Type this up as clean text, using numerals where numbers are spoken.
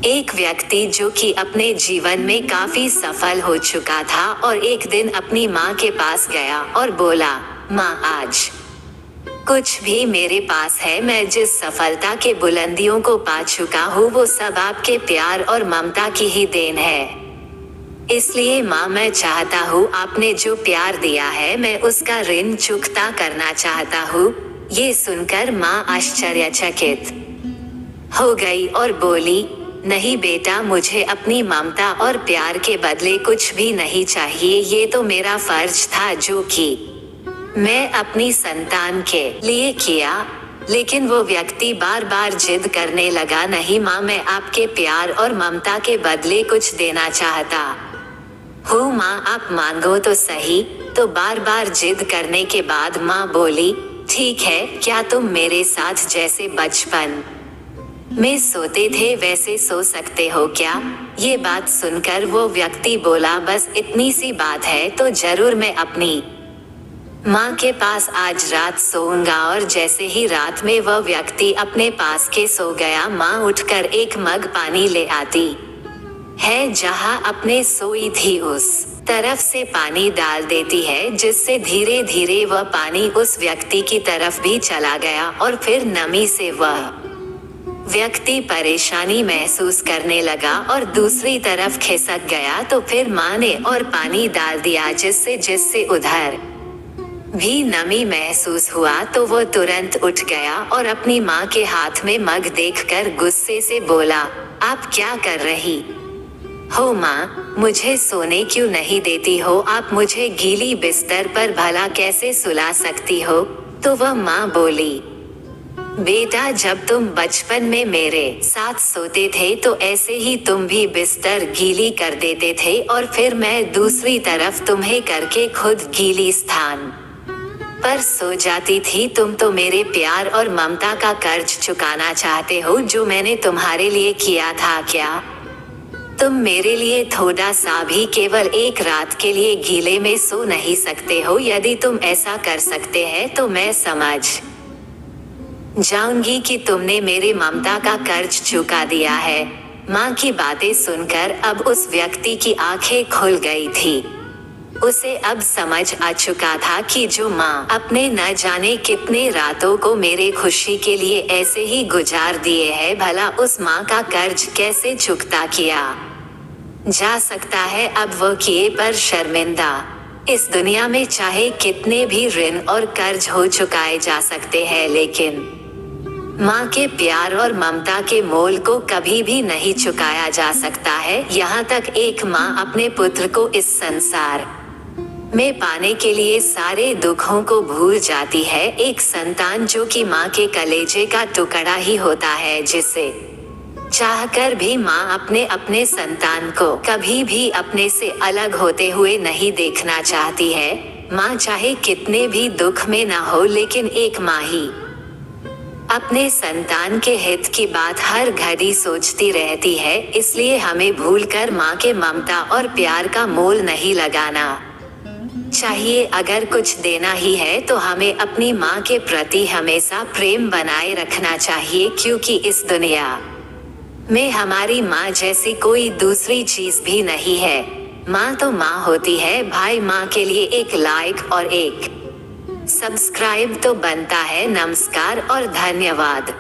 एक व्यक्ति जो कि अपने जीवन में काफी सफल हो चुका था और एक दिन अपनी माँ के पास गया और बोला, माँ आज कुछ भी मेरे पास है, मैं जिस सफलता के बुलंदियों को पा चुका हूँ वो सब आपके प्यार और ममता की ही देन है। इसलिए माँ मैं चाहता हूँ आपने जो प्यार दिया है मैं उसका ऋण चुकता करना चाहता हूँ। ये सुनकर माँ आश्चर्यचकित हो गई और बोली, नहीं बेटा, मुझे अपनी ममता और प्यार के बदले कुछ भी नहीं चाहिए। ये तो मेरा फर्ज था जो कि मैं अपनी संतान के लिए किया। लेकिन वो व्यक्ति बार बार जिद करने लगा, नहीं माँ, मैं आपके प्यार और ममता के बदले कुछ देना चाहता हूँ। माँ आप मांगो तो सही। तो बार बार जिद करने के बाद माँ बोली, ठीक है, क्या तुम मेरे साथ जैसे बचपन में सोते थे वैसे सो सकते हो क्या? ये बात सुनकर वो व्यक्ति बोला, बस इतनी सी बात है तो जरूर मैं अपनी माँ के पास आज रात सोऊंगा। और जैसे ही रात में वह व्यक्ति अपने पास के सो गया, माँ उठकर एक मग पानी ले आती है, जहाँ अपने सोई थी उस तरफ से पानी डाल देती है, जिससे धीरे धीरे वह पानी उस व्यक्ति की तरफ भी चला गया और फिर नमी से वह व्यक्ति परेशानी महसूस करने लगा और दूसरी तरफ खिसक गया। तो फिर माँ ने और पानी डाल दिया, जिससे उधर भी नमी महसूस हुआ। तो वो तुरंत उठ गया और अपनी माँ के हाथ में मग देखकर गुस्से से बोला, आप क्या कर रही हो माँ? मुझे सोने क्यों नहीं देती हो? आप मुझे गीली बिस्तर पर भला कैसे सुला सकती हो? तो वह माँ बोली, बेटा, जब तुम बचपन में मेरे साथ सोते थे तो ऐसे ही तुम भी बिस्तर गीली कर देते थे और फिर मैं दूसरी तरफ तुम्हें करके खुद गीली स्थान पर सो जाती थी। तुम तो मेरे प्यार और ममता का कर्ज चुकाना चाहते हो जो मैंने तुम्हारे लिए किया था क्या? तुम मेरे लिए थोड़ा सा भी केवल एक रात के लिए गीले में सो नहीं सकते हो? यदि तुम ऐसा कर सकते हैं तो मैं समझ जाऊंगी कि तुमने मेरे ममता का कर्ज चुका दिया है। माँ की बातें सुनकर अब उस व्यक्ति की आंखें खुल गई थी। उसे अब समझ आ चुका था कि जो माँ अपने न जाने कितने रातों को मेरे खुशी के लिए ऐसे ही गुजार दिए है, भला उस माँ का कर्ज कैसे चुकता किया जा सकता है। अब वो किए पर शर्मिंदा। इस दुनिया में चाहे कितने भी ऋण और कर्ज हो चुकाए जा सकते हैं, लेकिन माँ के प्यार और ममता के मोल को कभी भी नहीं चुकाया जा सकता है। यहाँ तक एक माँ अपने पुत्र को इस संसार में पाने के लिए सारे दुखों को भूल जाती है। एक संतान जो कि माँ के कलेजे का टुकड़ा ही होता है, जिसे चाहकर भी माँ अपने संतान को कभी भी अपने से अलग होते हुए नहीं देखना चाहती है। माँ चाहे कितने भी दुख में ना हो, लेकिन एक माँ ही अपने संतान के हित की बात हर घड़ी सोचती रहती है। इसलिए हमें भूलकर माँ के ममता और प्यार का मोल नहीं लगाना चाहिए। अगर कुछ देना ही है तो हमें अपनी माँ के प्रति हमेशा प्रेम बनाए रखना चाहिए, क्योंकि इस दुनिया में हमारी माँ जैसी कोई दूसरी चीज भी नहीं है। माँ तो माँ होती है भाई। माँ के लिए एक लाइक और एक सब्सक्राइब तो बनता है। नमस्कार और धन्यवाद।